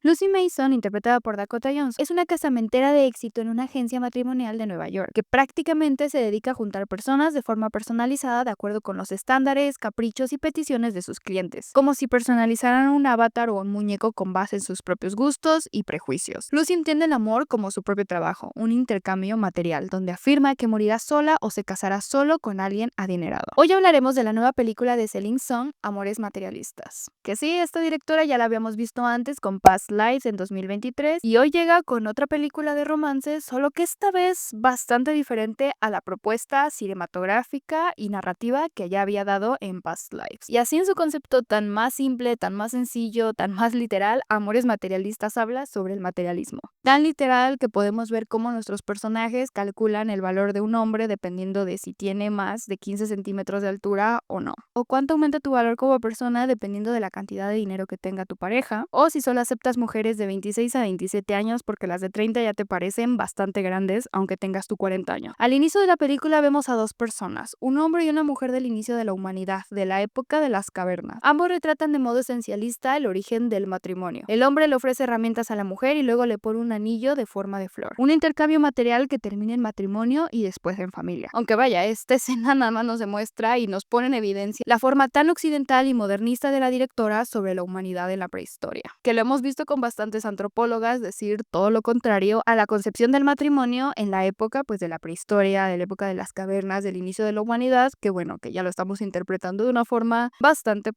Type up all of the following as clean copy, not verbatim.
Lucy Mason, interpretada por Dakota Johnson, es una casamentera de éxito en una agencia matrimonial de Nueva York, que prácticamente se dedica a juntar personas de forma personalizada de acuerdo con los estándares, caprichos y peticiones de sus clientes, como si personalizaran un avatar o un muñeco con base en sus propios gustos y prejuicios. Lucy entiende el amor como su propio trabajo, un intercambio material, donde afirma que morirá sola o se casará solo con alguien adinerado. Hoy hablaremos de la nueva película de Celine Song, Amores Materialistas. Que sí, esta directora ya la habíamos visto antes con Past Lives en 2023 y hoy llega con otra película de romance, solo que esta vez bastante diferente a la propuesta cinematográfica y narrativa que ya había dado en Past Lives. Y así en su concepto tan más simple, tan más sencillo, tan más literal, Amores Materialistas habla sobre el materialismo. Tan literal que podemos ver cómo nuestros personajes calculan el valor de un hombre dependiendo de si tiene más de 15 centímetros de altura o no. O cuánto aumenta tu valor como persona dependiendo de la cantidad de dinero que tenga tu pareja. O si solo aceptas mujeres de 26 a 27 años porque las de 30 ya te parecen bastante grandes aunque tengas tu 40 años. Al inicio de la película vemos a dos personas, un hombre y una mujer del inicio de la humanidad, de la época de las cavernas. Ambos retratan de modo esencialista el origen del matrimonio. El hombre le ofrece herramientas a la mujer y luego le pone un anillo de forma de flor. Un intercambio material que termina en matrimonio y después en familia. Aunque vaya, esta escena nada más nos demuestra y nos pone en evidencia la forma tan occidental y modernista de la directora sobre la humanidad en la prehistoria. Que lo hemos visto con bastantes antropólogas decir todo lo contrario a la concepción del matrimonio en la época pues de la prehistoria, de la época de las cavernas, del inicio de la humanidad, que bueno, que ya lo estamos interpretando de una forma bastante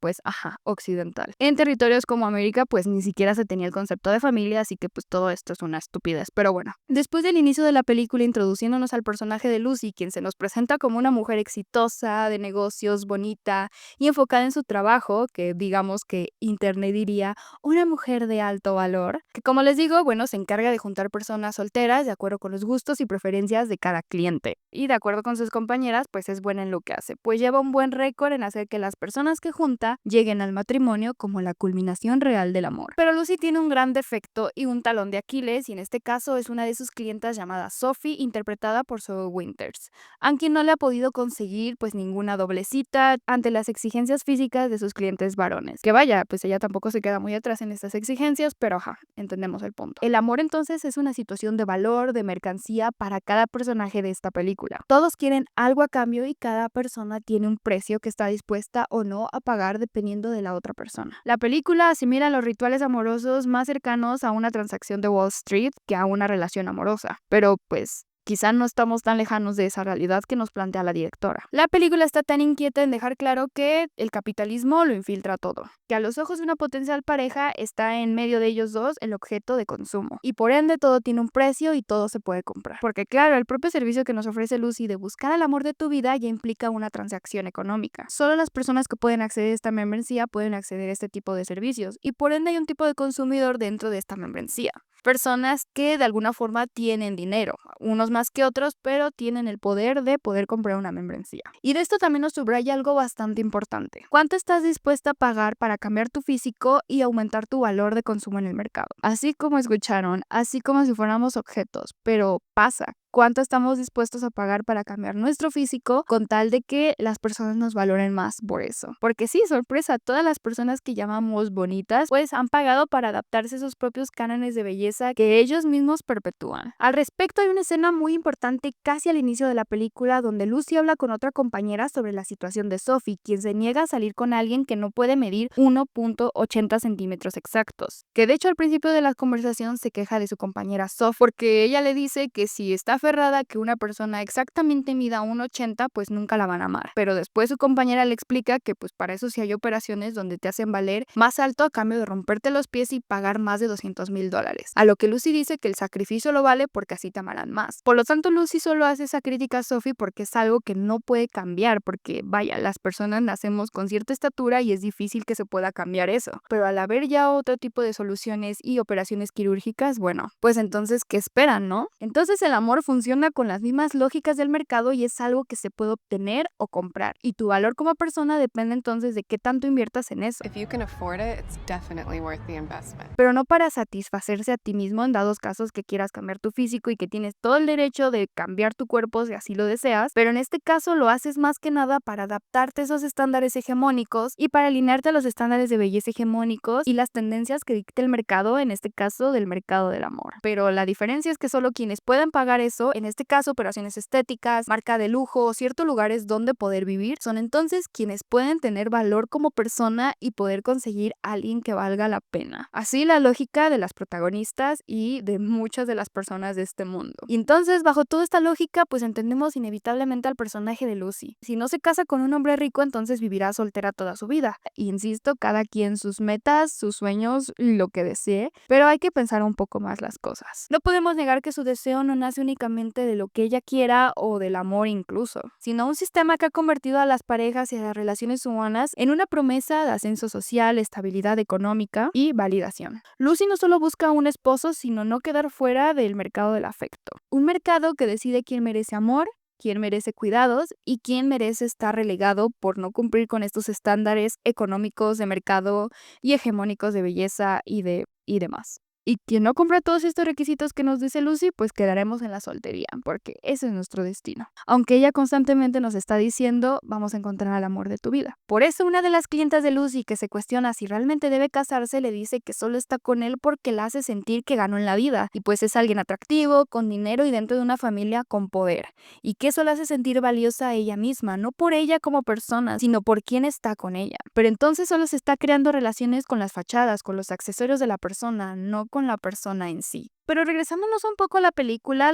occidental. En territorios como América pues ni siquiera se tenía el concepto de familia, así que pues todo esto es una estupidez, pero bueno. Después del inicio de la película introduciéndonos al personaje de Lucy, quien se nos presenta como una mujer exitosa, de negocios, bonita y enfocada en su trabajo, que digamos que internet diría una mujer de alto valor, que como les digo, bueno, se encarga de juntar personas solteras de acuerdo con los gustos y preferencias de cada cliente. Y de acuerdo con sus compañeras, pues es buena en lo que hace, pues lleva un buen récord en hacer que las personas que junta lleguen al matrimonio como la culminación real del amor. Pero Lucy tiene un gran defecto y un talón de Aquiles, y en este caso es una de sus clientas llamada Sophie, interpretada por Zoe Winters, a quien no le ha podido conseguir pues ninguna doble cita ante las exigencias físicas de sus clientes varones. Que vaya, pues ella tampoco se queda muy atrás en estas exigencias, pero entendemos el punto. El amor entonces es una situación de valor, de mercancía para cada personaje de esta película. Todos quieren algo a cambio y cada persona tiene un precio que está dispuesta o no a pagar dependiendo de la otra persona. La película asimila los rituales amorosos más cercanos a una transacción de Wall Street que a una relación amorosa, pero pues quizá no estamos tan lejanos de esa realidad que nos plantea la directora. La película está tan inquieta en dejar claro que el capitalismo lo infiltra todo, que a los ojos de una potencial pareja está en medio de ellos dos el objeto de consumo, y por ende todo tiene un precio y todo se puede comprar. Porque claro, el propio servicio que nos ofrece Lucy de buscar el amor de tu vida ya implica una transacción económica. Solo las personas que pueden acceder a esta membresía pueden acceder a este tipo de servicios, y por ende hay un tipo de consumidor dentro de esta membresía. Personas que de alguna forma tienen dinero, unos más que otros, pero tienen el poder de poder comprar una membresía. Y de esto también nos subraya algo bastante importante. ¿Cuánto estás dispuesta a pagar para cambiar tu físico y aumentar tu valor de consumo en el mercado? Así como escucharon, así como si fuéramos objetos, pero pasa. ¿Cuánto estamos dispuestos a pagar para cambiar nuestro físico con tal de que las personas nos valoren más por eso? Porque sí, sorpresa, todas las personas que llamamos bonitas pues han pagado para adaptarse a sus propios cánones de belleza que ellos mismos perpetúan. Al respecto hay una escena muy importante casi al inicio de la película donde Lucy habla con otra compañera sobre la situación de Sophie, quien se niega a salir con alguien que no puede medir 1.80 centímetros exactos. Que de hecho al principio de la conversación se queja de su compañera Sophie porque ella le dice que si está aferrada a que una persona exactamente mida 1.80 pues nunca la van a amar. Pero después su compañera le explica que pues para eso sí hay operaciones donde te hacen valer más alto a cambio de romperte los pies y pagar más de $200,000. A lo que Lucy dice que el sacrificio lo vale porque así te amarán más. Por lo tanto, Lucy solo hace esa crítica a Sophie porque es algo que no puede cambiar, porque vaya, las personas nacemos con cierta estatura y es difícil que se pueda cambiar eso. Pero al haber ya otro tipo de soluciones y operaciones quirúrgicas, bueno, pues entonces, ¿qué esperan, no? Entonces el amor funciona con las mismas lógicas del mercado y es algo que se puede obtener o comprar. Y tu valor como persona depende entonces de qué tanto inviertas en eso. If you can afford it, it's definitely worth the investment. Pero no para satisfacerse a ti mismo en dados casos que quieras cambiar tu físico y que tienes todo el derecho de cambiar tu cuerpo si así lo deseas, pero en este caso lo haces más que nada para adaptarte a esos estándares hegemónicos y para alinearte a los estándares de belleza hegemónicos y las tendencias que dicta el mercado, en este caso del mercado del amor. Pero la diferencia es que solo quienes pueden pagar eso, en este caso operaciones estéticas, marca de lujo o ciertos lugares donde poder vivir, son entonces quienes pueden tener valor como persona y poder conseguir a alguien que valga la pena. Así la lógica de las protagonistas y de muchas de las personas de este mundo. Y entonces, bajo toda esta lógica, pues entendemos inevitablemente al personaje de Lucy. Si no se casa con un hombre rico, entonces vivirá soltera toda su vida. Insisto, cada quien sus metas, sus sueños, lo que desee, pero hay que pensar un poco más las cosas. No podemos negar que su deseo no nace únicamente de lo que ella quiera o del amor incluso, sino un sistema que ha convertido a las parejas y a las relaciones humanas en una promesa de ascenso social, estabilidad económica y validación. Lucy no solo busca un esposo, sino no quedar fuera del mercado del afecto. Un mercado que decide quién merece amor, quién merece cuidados y quién merece estar relegado por no cumplir con estos estándares económicos de mercado y hegemónicos de belleza y demás. Y quien no cumpla todos estos requisitos que nos dice Lucy, pues quedaremos en la soltería, porque ese es nuestro destino. Aunque ella constantemente nos está diciendo, vamos a encontrar al amor de tu vida. Por eso una de las clientas de Lucy que se cuestiona si realmente debe casarse le dice que solo está con él porque la hace sentir que ganó en la vida. Y pues es alguien atractivo, con dinero y dentro de una familia con poder. Y que eso la hace sentir valiosa a ella misma, no por ella como persona, sino por quién está con ella. Pero entonces solo se está creando relaciones con las fachadas, con los accesorios de la persona, no con la persona en sí. Pero regresándonos un poco a la película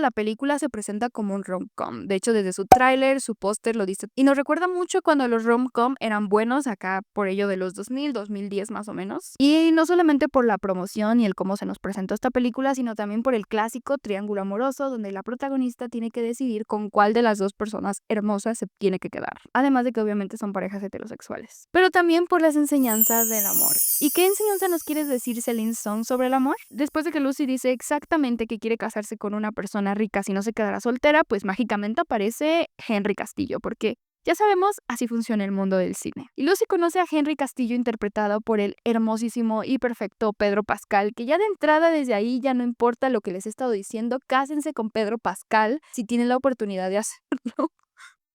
se presenta como un rom-com. De hecho, desde su tráiler, su póster lo dice. Y nos recuerda mucho cuando los rom-com eran buenos, acá por ello de los 2000, 2010 más o menos. Y no solamente por la promoción y el cómo se nos presentó esta película, sino también por el clásico triángulo amoroso, donde la protagonista tiene que decidir con cuál de las dos personas hermosas se tiene que quedar. Además de que obviamente son parejas heterosexuales. Pero también por las enseñanzas del amor. ¿Y qué enseñanza nos quieres decir, Celine Song, sobre el amor? Después de que Lucy dice exactamente que quiere casarse con una persona rica si no se quedará soltera, pues mágicamente aparece Henry Castillo, porque ya sabemos, así funciona el mundo del cine. Y Lucy conoce a Henry Castillo interpretado por el hermosísimo y perfecto Pedro Pascal, que ya de entrada desde ahí ya no importa lo que les he estado diciendo, cásense con Pedro Pascal si tienen la oportunidad de hacerlo.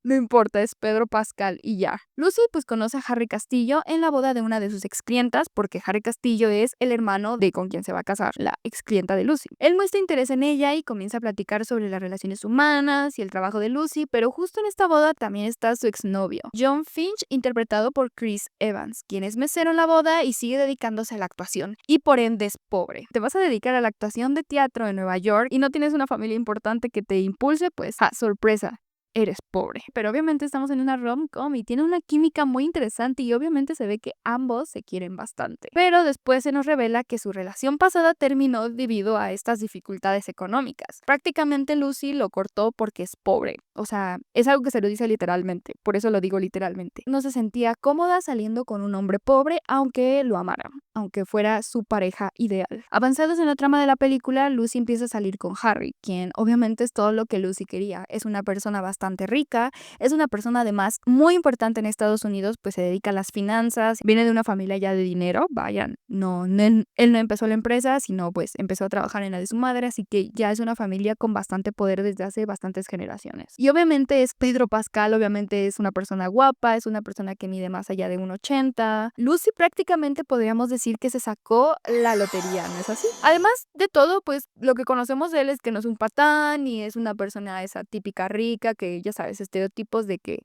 No importa, es Pedro Pascal y ya. Lucy pues conoce a Harry Castillo en la boda de una de sus ex clientas, porque Harry Castillo es el hermano de con quien se va a casar, la ex clienta de Lucy. Él muestra interés en ella y comienza a platicar sobre las relaciones humanas y el trabajo de Lucy, pero justo en esta boda también está su exnovio, John Finch, interpretado por Chris Evans, quien es mesero en la boda y sigue dedicándose a la actuación, y por ende es pobre. Te vas a dedicar a la actuación de teatro en Nueva York y no tienes una familia importante que te impulse, pues, sorpresa, eres pobre. Pero obviamente estamos en una rom-com y tiene una química muy interesante y obviamente se ve que ambos se quieren bastante. Pero después se nos revela que su relación pasada terminó debido a estas dificultades económicas. Prácticamente Lucy lo cortó porque es pobre. O sea, es algo que se lo dice literalmente, por eso lo digo literalmente. No se sentía cómoda saliendo con un hombre pobre aunque lo amara, aunque fuera su pareja ideal. Avanzados en la trama de la película, Lucy empieza a salir con Harry, quien obviamente es todo lo que Lucy quería. Es una persona bastante rica, es una persona además muy importante en Estados Unidos, pues se dedica a las finanzas, viene de una familia ya de dinero, vayan, él no empezó la empresa, sino pues empezó a trabajar en la de su madre, así que ya es una familia con bastante poder desde hace bastantes generaciones. Y obviamente es Pedro Pascal, obviamente es una persona guapa, es una persona que mide más allá de 1,80. Lucy prácticamente podríamos decir que se sacó la lotería, ¿no es así? Además de todo, pues lo que conocemos de él es que no es un patán y es una persona esa típica rica que ya sabes, estereotipos de que,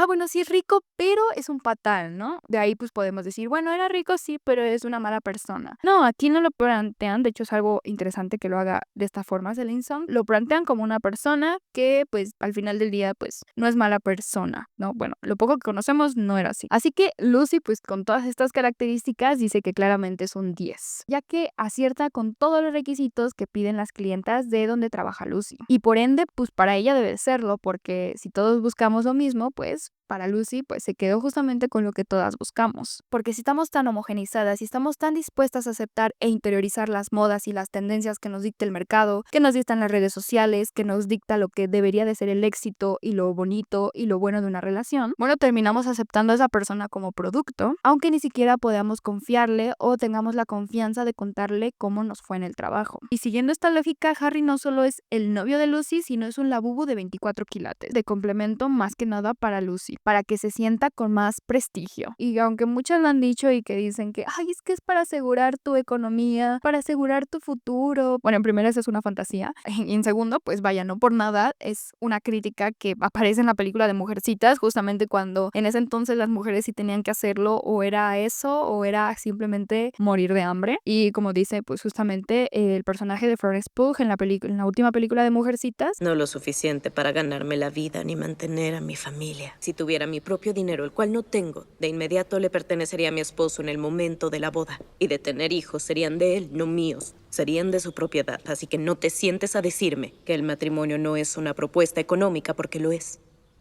bueno, sí es rico, pero es un patán, ¿no? De ahí pues podemos decir, bueno, era rico sí, pero es una mala persona. No, aquí no lo plantean, de hecho es algo interesante que lo haga de esta forma Celine Song, lo plantean como una persona que pues al final del día pues no es mala persona, ¿no? Bueno, lo poco que conocemos no era así. Así que Lucy pues con todas estas características dice que claramente es un 10, ya que acierta con todos los requisitos que piden las clientas de donde trabaja Lucy. Y por ende pues para ella debe serlo, porque si todos buscamos lo mismo, pues para Lucy pues se quedó justamente con lo que todas buscamos. Porque si estamos tan homogenizadas, si estamos tan dispuestas a aceptar e interiorizar las modas y las tendencias que nos dicta el mercado, que nos dictan las redes sociales, que nos dicta lo que debería de ser el éxito y lo bonito y lo bueno de una relación, bueno, terminamos aceptando a esa persona como producto, aunque ni siquiera podamos confiarle o tengamos la confianza de contarle cómo nos fue en el trabajo. Y siguiendo esta lógica, Harry no solo es el novio de Lucy, sino es un labubu de 24 quilates, de complemento más que nada para Lucy, para que se sienta con más prestigio. Y aunque muchas lo han dicho y que dicen que, ay, es que es para asegurar tu economía, para asegurar tu futuro. Bueno, en primera esa es una fantasía. Y en segundo, pues vaya, no por nada, es una crítica que aparece en la película de Mujercitas, justamente cuando en ese entonces las mujeres sí tenían que hacerlo, o era eso, o era simplemente morir de hambre. Y como dice, pues justamente el personaje de Florence Pugh en la última película de Mujercitas, No lo suficiente para ganarme la vida ni mantener a mi familia. Si tuviera mi propio dinero, el cual no tengo, de inmediato le pertenecería a mi esposo en el momento de la boda. Y de tener hijos serían de él, no míos. Serían de su propiedad, así que no te sientes a decirme que el matrimonio no es una propuesta económica porque lo es.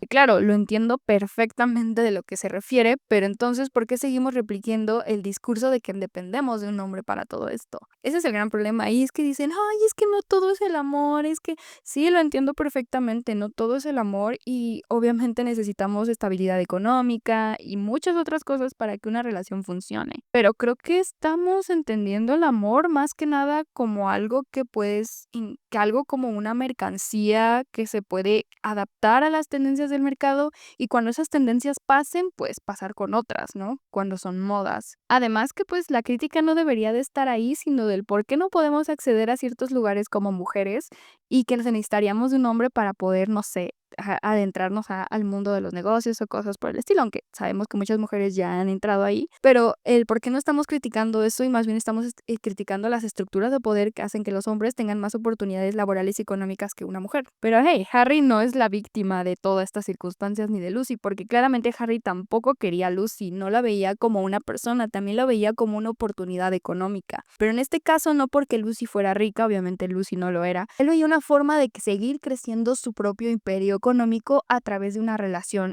claro, lo entiendo perfectamente de lo que se refiere, pero entonces, ¿por qué seguimos repitiendo el discurso de que dependemos de un hombre para todo esto? Ese es el gran problema. Y es que dicen, ay, es que no todo es el amor, es que sí, lo entiendo perfectamente, no todo es el amor y obviamente necesitamos estabilidad económica y muchas otras cosas para que una relación funcione. Pero creo que estamos entendiendo el amor más que nada como algo que que algo como una mercancía que se puede adaptar a las tendencias del mercado y cuando esas tendencias pasen, pues pasar con otras, ¿no? Cuando son modas. Además que pues la crítica no debería de estar ahí, sino del por qué no podemos acceder a ciertos lugares como mujeres y que necesitaríamos de un hombre para poder, no sé, adentrarnos al mundo de los negocios o cosas por el estilo, aunque sabemos que muchas mujeres ya han entrado ahí, pero el por qué no estamos criticando eso y más bien estamos criticando las estructuras de poder que hacen que los hombres tengan más oportunidades laborales y económicas que una mujer. Pero hey, Harry no es la víctima de todas estas circunstancias ni de Lucy, porque claramente Harry tampoco quería a Lucy, no la veía como una persona, también la veía como una oportunidad económica. Pero en este caso no porque Lucy fuera rica, obviamente Lucy no lo era, él veía una forma de seguir creciendo su propio imperio económico a través de una relación,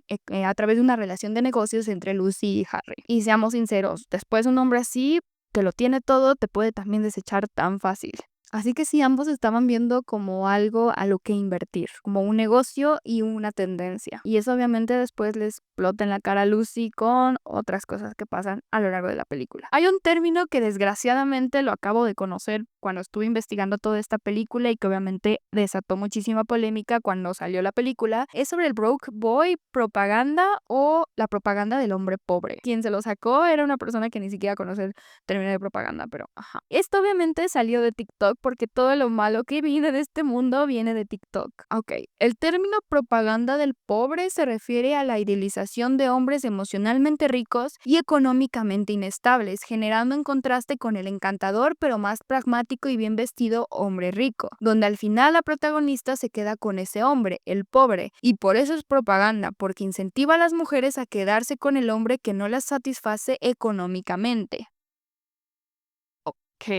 de negocios entre Lucy y Harry. Y seamos sinceros, después un hombre así, que lo tiene todo, te puede también desechar tan fácil. Así que sí, ambos estaban viendo como algo a lo que invertir, como un negocio y una tendencia. Y eso obviamente después les explota en la cara a Lucy con otras cosas que pasan a lo largo de la película. Hay un término que desgraciadamente lo acabo de conocer cuando estuve investigando toda esta película y que obviamente desató muchísima polémica cuando salió la película. Es sobre el broke boy propaganda o la propaganda del hombre pobre. Quien se lo sacó era una persona que ni siquiera conoce el término de propaganda, pero ajá. Esto obviamente salió de TikTok porque todo lo malo que viene de este mundo viene de TikTok. Ok, el término propaganda del pobre se refiere a la idealización de hombres emocionalmente ricos y económicamente inestables, generando un contraste con el encantador pero más pragmático y bien vestido hombre rico, donde al final la protagonista se queda con ese hombre, el pobre, y por eso es propaganda, porque incentiva a las mujeres a quedarse con el hombre que no las satisface económicamente. Ok.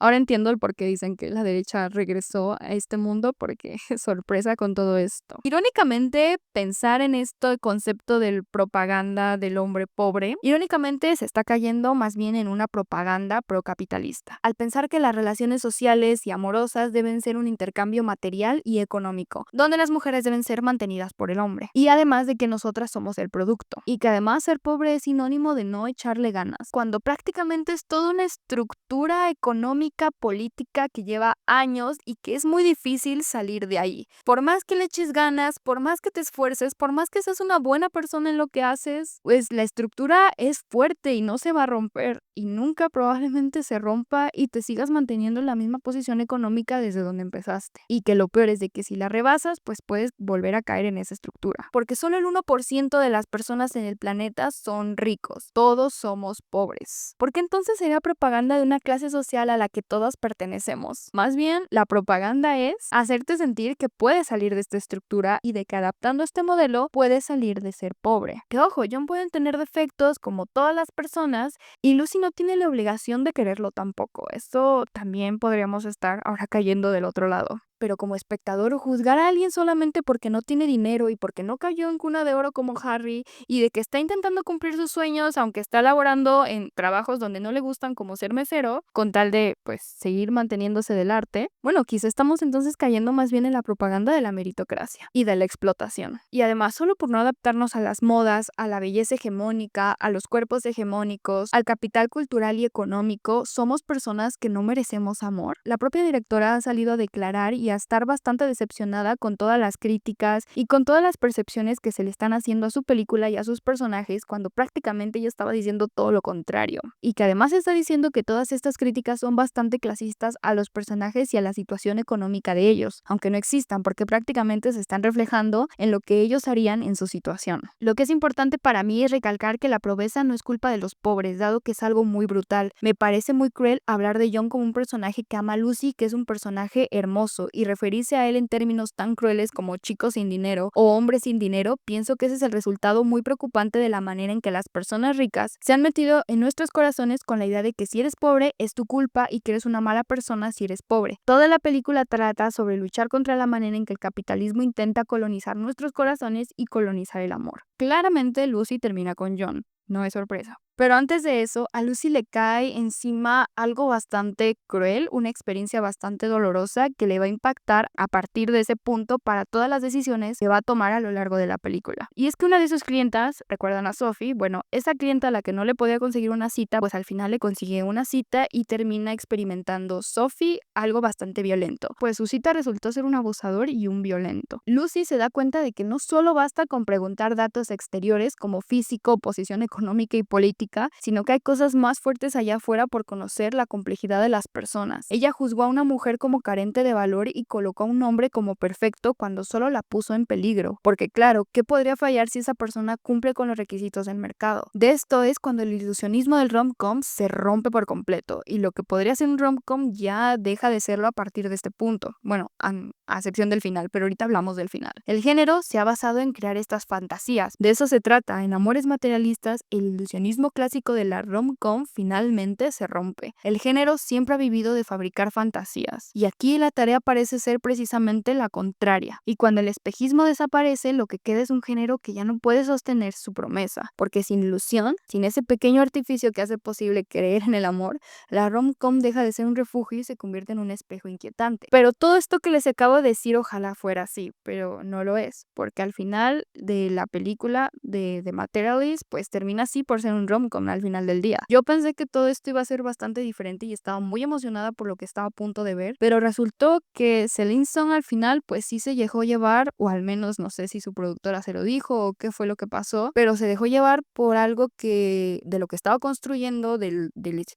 Ahora entiendo el por qué dicen que la derecha regresó a este mundo, porque sorpresa con todo esto. Irónicamente, pensar en este concepto del propaganda del hombre pobre, irónicamente se está cayendo más bien en una propaganda procapitalista, al pensar que las relaciones sociales y amorosas deben ser un intercambio material y económico, donde las mujeres deben ser mantenidas por el hombre, y además de que nosotras somos el producto, y que además ser pobre es sinónimo de no echarle ganas, cuando prácticamente es toda una estructura económica, política que lleva años y que es muy difícil salir de ahí. Por más que le eches ganas, por más que te esfuerces, por más que seas una buena persona en lo que haces, pues la estructura es fuerte y no se va a romper y nunca probablemente se rompa y te sigas manteniendo en la misma posición económica desde donde empezaste. Y que lo peor es de que si la rebasas, pues puedes volver a caer en esa estructura. Porque solo el 1% de las personas en el planeta son ricos. Todos somos pobres. ¿Por qué entonces sería propaganda de una clase social a la que todos pertenecemos? Más bien, la propaganda es hacerte sentir que puedes salir de esta estructura y de que adaptando este modelo puedes salir de ser pobre. Que ojo, John pueden tener defectos como todas las personas y Lucy no tiene la obligación de quererlo tampoco. Esto también podríamos estar ahora cayendo del otro lado. pero como espectador juzgar a alguien solamente porque no tiene dinero y porque no cayó en cuna de oro como Harry y de que está intentando cumplir sus sueños aunque está laborando en trabajos donde no le gustan como ser mesero, con tal de pues seguir manteniéndose del arte, bueno, quizá estamos entonces cayendo más bien en la propaganda de la meritocracia y de la explotación. Y además, solo por no adaptarnos a las modas, a la belleza hegemónica, a los cuerpos hegemónicos, al capital cultural y económico, somos personas que no merecemos amor. La propia directora ha salido a declarar y a estar bastante decepcionada con todas las críticas y con todas las percepciones que se le están haciendo a su película y a sus personajes, cuando prácticamente ella estaba diciendo todo lo contrario. Y que además está diciendo que todas estas críticas son bastante clasistas a los personajes y a la situación económica de ellos, aunque no existan, porque prácticamente se están reflejando en lo que ellos harían en su situación. Lo que es importante para mí es recalcar que la pobreza no es culpa de los pobres, dado que es algo muy brutal. Me parece muy cruel hablar de John como un personaje que ama a Lucy, que es un personaje hermoso, y referirse a él en términos tan crueles como chicos sin dinero o hombres sin dinero. Pienso que ese es el resultado muy preocupante de la manera en que las personas ricas se han metido en nuestros corazones con la idea de que si eres pobre es tu culpa y que eres una mala persona si eres pobre. Toda la película trata sobre luchar contra la manera en que el capitalismo intenta colonizar nuestros corazones y colonizar el amor. Claramente Lucy termina con John, no es sorpresa. Pero antes de eso, a Lucy le cae encima algo bastante cruel, una experiencia bastante dolorosa que le va a impactar a partir de ese punto para todas las decisiones que va a tomar a lo largo de la película. Y es que una de sus clientas, recuerdan a Sophie, bueno, esa clienta a la que no le podía conseguir una cita, pues al final le consigue una cita y termina experimentando Sophie algo bastante violento, pues su cita resultó ser un abusador y un violento. Lucy se da cuenta de que no solo basta con preguntar datos exteriores como físico, posición económica y política, sino que hay cosas más fuertes allá afuera por conocer la complejidad de las personas. Ella juzgó a una mujer como carente de valor y colocó a un hombre como perfecto cuando solo la puso en peligro. Porque claro, ¿qué podría fallar si esa persona cumple con los requisitos del mercado? De esto es cuando el ilusionismo del rom-com se rompe por completo y lo que podría ser un rom-com ya deja de serlo a partir de este punto. Bueno, a excepción del final, pero ahorita hablamos del final. El género se ha basado en crear estas fantasías. De eso se trata. En Amores Materialistas, el ilusionismo clásico de la rom-com finalmente se rompe. El género siempre ha vivido de fabricar fantasías, y aquí la tarea parece ser precisamente la contraria. Y cuando el espejismo desaparece, lo que queda es un género que ya no puede sostener su promesa, porque sin ilusión, sin ese pequeño artificio que hace posible creer en el amor, la rom-com deja de ser un refugio y se convierte en un espejo inquietante. Pero todo esto que les acabo de decir ojalá fuera así, pero no lo es, porque al final de la película de The Materialist, pues termina así por ser un rom-com al final del día. Yo pensé que todo esto iba a ser bastante diferente y estaba muy emocionada por lo que estaba a punto de ver, pero resultó que Celine Song al final pues sí se dejó llevar, o al menos no sé si su productora se lo dijo o qué fue lo que pasó, pero se dejó llevar por algo que de lo que estaba construyendo, del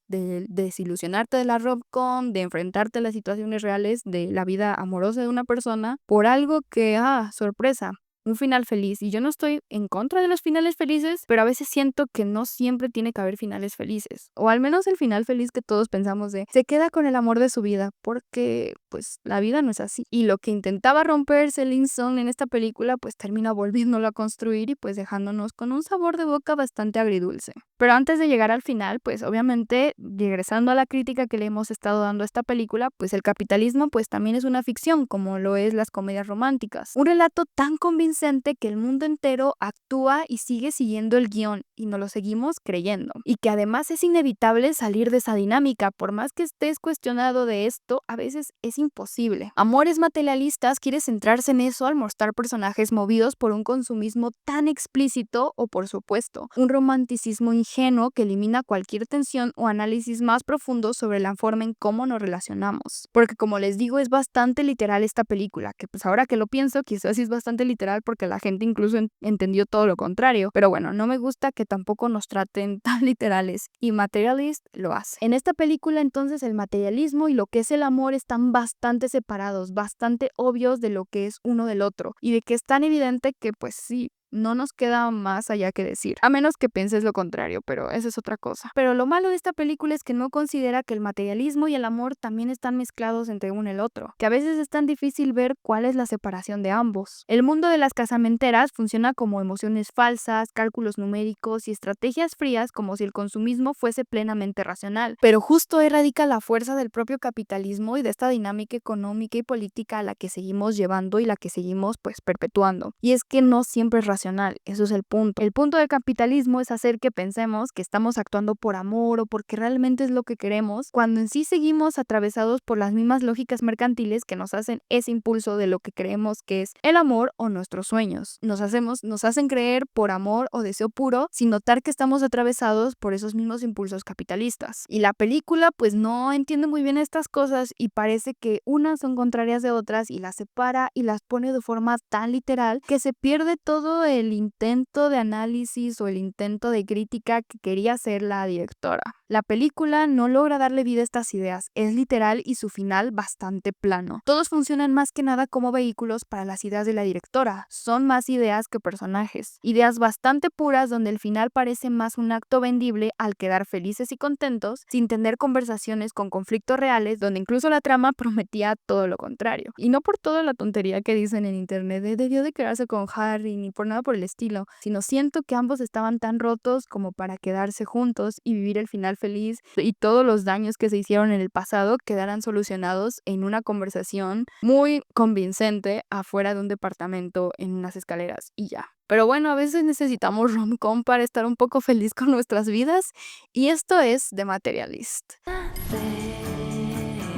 desilusionarte de la rom-com, de enfrentarte a las situaciones reales de la vida amorosa de una persona, por algo que, sorpresa, un final feliz. Y yo no estoy en contra de los finales felices, pero a veces siento que no siempre tiene que haber finales felices. O al menos el final feliz que todos pensamos de se queda con el amor de su vida, porque pues la vida no es así. Y lo que intentaba romper Celine Song en esta película pues termina volviéndolo a construir y pues dejándonos con un sabor de boca bastante agridulce. Pero antes de llegar al final, pues obviamente, regresando a la crítica que le hemos estado dando a esta película, pues el capitalismo pues también es una ficción, como lo es las comedias románticas. Un relato tan convincente que el mundo entero actúa y sigue siguiendo el guión, y nos lo seguimos creyendo. Y que además es inevitable salir de esa dinámica, por más que estés cuestionado de esto, a veces es imposible. Amores Materialistas quiere centrarse en eso al mostrar personajes movidos por un consumismo tan explícito o, por supuesto, un romanticismo ingenuo que elimina cualquier tensión o análisis más profundo sobre la forma en cómo nos relacionamos. Porque como les digo, es bastante literal esta película, que pues ahora que lo pienso, quizás sí es bastante literal porque la gente incluso entendió todo lo contrario. Pero bueno, no me gusta que tampoco nos traten tan literales, y Materialist lo hace. En esta película entonces el materialismo y lo que es el amor están bastante separados, bastante obvios de lo que es uno del otro, y de que es tan evidente que pues sí, no nos queda más allá que decir, a menos que pienses lo contrario, pero esa es otra cosa. Pero lo malo de esta película es que no considera que el materialismo y el amor también están mezclados entre uno y el otro, que a veces es tan difícil ver cuál es la separación de ambos. El mundo de las casamenteras funciona como emociones falsas, cálculos numéricos y estrategias frías, como si el consumismo fuese plenamente racional. Pero justo ahí radica la fuerza del propio capitalismo y de esta dinámica económica y política a la que seguimos llevando y la que seguimos pues perpetuando. Y es que no siempre es racional, eso es el punto. El punto del capitalismo es hacer que pensemos que estamos actuando por amor o porque realmente es lo que queremos, cuando en sí seguimos atravesados por las mismas lógicas mercantiles que nos hacen ese impulso de lo que creemos que es el amor o nuestros sueños. Nos hacen creer por amor o deseo puro sin notar que estamos atravesados por esos mismos impulsos capitalistas. Y la película pues no entiende muy bien estas cosas y parece que unas son contrarias de otras y las separa y las pone de forma tan literal que se pierde todo el intento de análisis o el intento de crítica que quería hacer la directora. La película no logra darle vida a estas ideas, es literal y su final bastante plano. Todos funcionan más que nada como vehículos para las ideas de la directora, son más ideas que personajes. Ideas bastante puras donde el final parece más un acto vendible al quedar felices y contentos, sin tener conversaciones con conflictos reales donde incluso la trama prometía todo lo contrario. Y no por toda la tontería que dicen en internet de debió de quedarse con Harry ni por nada por el estilo, sino siento que ambos estaban tan rotos como para quedarse juntos y vivir el final feliz y todos los daños que se hicieron en el pasado quedaran solucionados en una conversación muy convincente afuera de un departamento en unas escaleras y ya. Pero bueno, a veces necesitamos rom-com para estar un poco feliz con nuestras vidas y esto es The Materialist.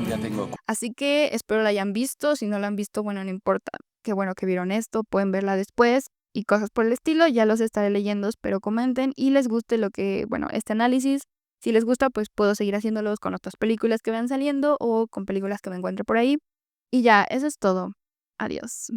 Ya tengo. Así que espero la hayan visto, si no la han visto, bueno, no importa, qué bueno que vieron esto, pueden verla después y cosas por el estilo, ya los estaré leyendo, espero comenten y les guste este análisis. Si les gusta, pues puedo seguir haciéndolos con otras películas que vayan saliendo o con películas que me encuentre por ahí. Y ya, eso es todo. Adiós.